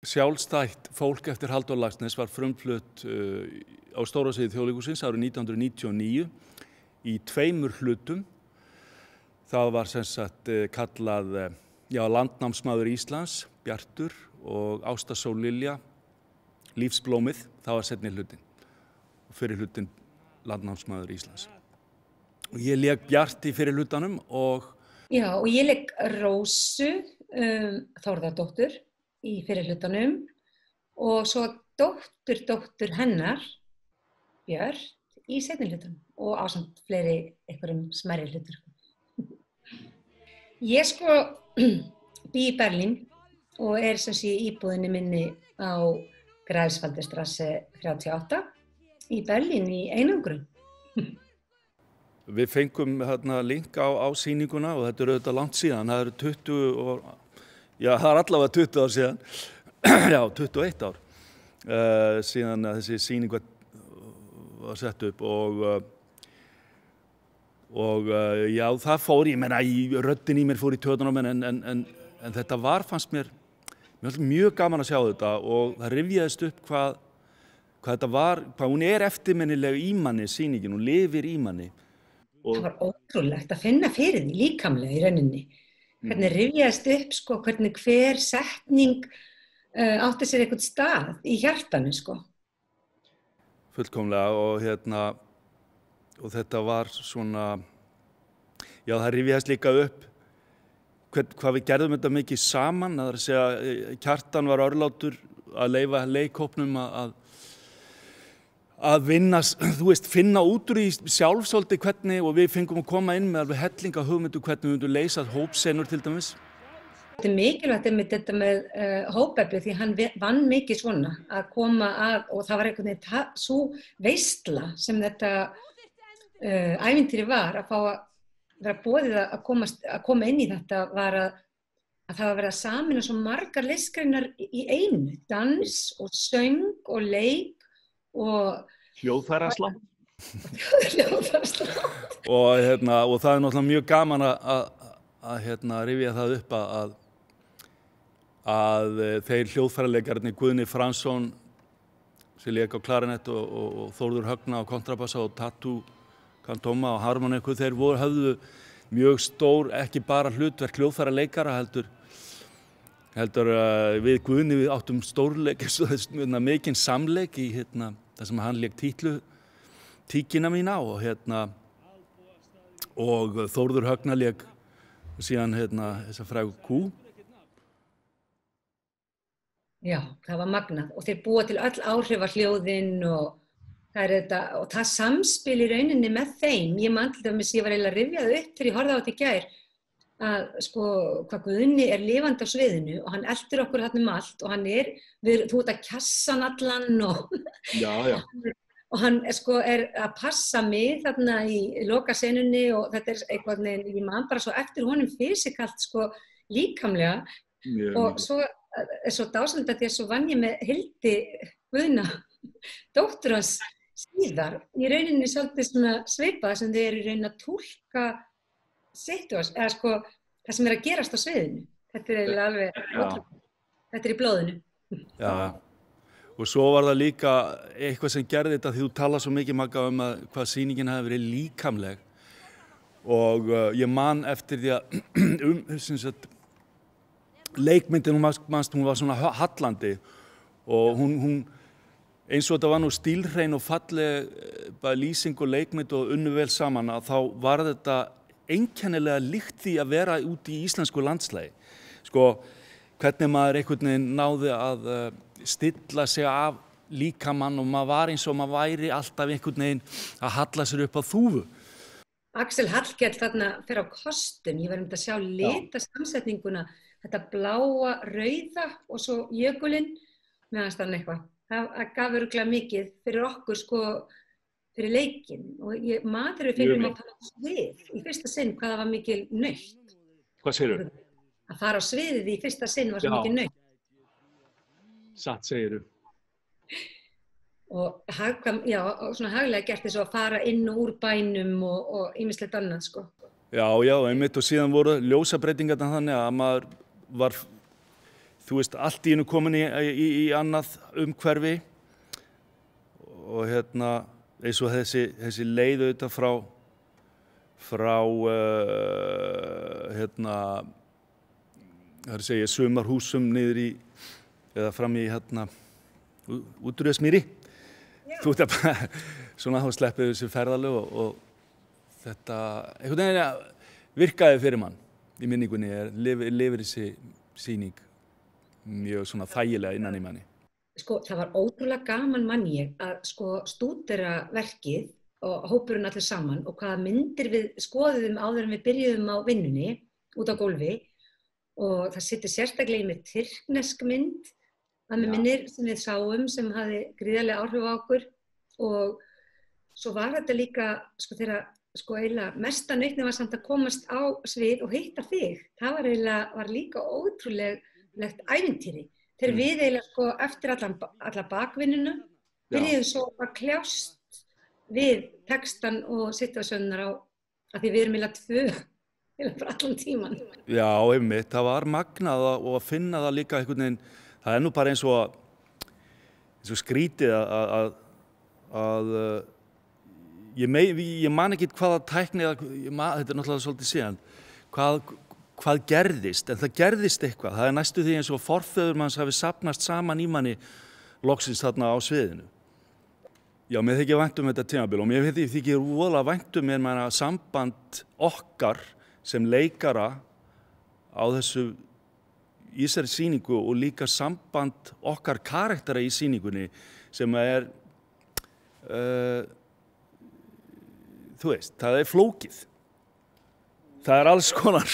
sjálfstætt fólk eftir Halldór Laxness var frumflutt á stóra sviði Þjóðleikhússins árið 1999 í 2 hlutum. Það var sem sagt kallað Landnámsmaður Íslands, Bjartur, og Ásta Sól Lilja, Lífsblómið, það var seinni hlutinn. Og fyrir hlutinn Landnámsmaður Íslands. Og ég lék Bjart í fyrir hlutanum og... Já, og ég lék Rósu Þórðardóttur í fyrir hlutanum og svo dóttur hennar, Björt, í seinni hlutanum og ásamt fleiri einhverjum smærri hlutur. Ég bý í Berlín og sem sé í íbúðinni minni á Greifswalderstraße 38 í Berlín í einangrun. Við fengum link á sýninguna og þetta auðvitað langt síðan, það eru 20 og það er allavega 20 ár síðan, já 21 ár síðan að þessi sýning var sett upp og já, það fór, ég meina, röddin í mér fór í töðunum en þetta fannst mér mjög gaman að sjá þetta og það rifjaðist upp hvað þetta var, hvað hún eftirminnileg í manni, sýningin, hún lifir í manni. Það var ótrúlegt að finna fyrir því líkamlega í rauninni. Hvernig rifjaðist upp, hvernig hver setning átti sér einhvern stað í hjartanu, Fullkomlega og þetta var svona, já það rifjaðist líka upp hvað við gerðum þetta mikið saman, það er að segja Kjartan var örlátur að leyfa leikhópnum að vinna, þú veist, finna út úr í sjálf svolítið hvernig og við fengum að koma inn með alveg hellinga hugmyndu hvernig við myndum leysa hópsenur til dæmis. Þetta mikilvægt með þetta með hópefli því hann vann mikið svona að koma að og það var einhvern veginn svo veisla sem þetta ævintýri var að fá að vera boðið að koma inn í þetta var að það var verið að sameina svo margar listgreinar í einu, dans og söng og leik og hljóðfæraslátt. Og það er náttúrulega mjög gaman að rifja það upp að þeir hljóðfæralekarnir Guðni Fransson sem lék á klarinett og Þórður Högna á kontrabassa og Tatu Kantoma og harmoniku, þeir höfðu mjög stór, ekki bara hlutverk hljóðfæraleikara heldur við Guðni við áttum stórleik, mikinn samleik í það sem hann lék tíkina mína og Þórður Högna lék síðan þessa frægu kú. Já, það var magnað og þeir búa til öll áhrifahljóðin og það samspil í rauninni með þeim. Ég man til dæmis, ég var eiginlega að rifja það upp þegar ég horfði á þetta í gær að hvað Guðni lifandi á sviðinu og hann eltir okkur þarna allt og þú ert að kjassa hann allan Já. Og hann að passa mig þarna í lokasenunni og þetta eitthvað, ég man bara svo eftir honum fysikalt líkamlega og svo svo dásamlegt að því að svo vann ég með Hildi Guðna, dóttur hans síðar, í rauninni svolítið svona svipað sem þau eru í rauninni að túlka eða það sem að gerast á sviðinu. Þetta eiginlega alveg ótrúlega. Þetta í blóðinu. Já, og svo var það líka eitthvað sem gerði þetta því þú talar svo mikið Magga hvað sýningin hefði verið líkamleg og ég man eftir því að leikmyndin, hún var svona hallandi og hún eins og þetta var nú stílhrein og falleg lýsing og leikmynd og unnu vel saman að þá var þetta einkennilega líkt því að vera úti í íslensku landslagi. Hvernig maður einhvern veginn náði að stilla sig af líkamann og maður var eins og maður væri alltaf einhvern veginn að halla sér upp á þúfu. Axel Hallkell þarna fer á kostum, ég var að sjá litasamsetninguna, þetta bláa, rauða og svo jökulinn, meðanst þannig eitthvað. Það gaf örugglega mikið fyrir okkur, fyrir leikinn. Og maður fyrir mig að fara á svið í fyrsta sinn hvað það var mikil naut. Hvað segirðu? Að fara á sviðið í fyrsta sinn var svo mikil naut. Satt segirðu. Og svona haglega gert þess að fara inn og úr bænum og ýmislegt annað, Já, einmitt og síðan voru ljósabreytingarnar þannig að maður var þú veist, allt í einu komin í annað umhverfi og eins og þessi leið auðvitað frá það er að segja sumarhúsum niður í eða fram í Útúrjöðsmýri. Þú veit að svona þá sleppið þessu ferðalög og þetta einhvern veginn virkaði fyrir mann í minningunni lifir þessi sýning mjög svona þægilega innan í manni. Sko, það var ótrúlega gaman mann ég að sko stúdera verkið og hópurinn allir saman og hvaða myndir við skoðuðum áður en við byrjuðum á vinnunni út á gólfi og það situr sérstaklega í mér tyrknesk mynd að með minnir sem við sáum sem hafði gríðarlega áhrif á okkur og svo var þetta líka sko þegar sko eiginlega mesta nautnin var samt að komast á svið og hitta þig. Það var líka ótrúlegt ævintýri. Þegar við eiginlega sko eftir alla bakvinnuna byrjuðum svo að kljást við textan og situasjónar á að því við erum eiginlega tvö bara allan tíman. Já, einmitt, það var magnað og að finna það líka einhvern veginn, það nú bara eins og skrítið að ég man ekki hvaða tækni, þetta náttúrulega svolítið síðan, hvað gerðist, en það gerðist eitthvað, það næstu því eins og forfeður manns hafi safnast saman í manni loksins þarna á sviðinu. Já, mér þykir vænt þetta tímabil og mér þykir voðalega vænt samband okkar sem leikara á þessu í þessari sýningu og líka samband okkar karaktera í sýningunni sem þú veist, það flókið. Það alls konar.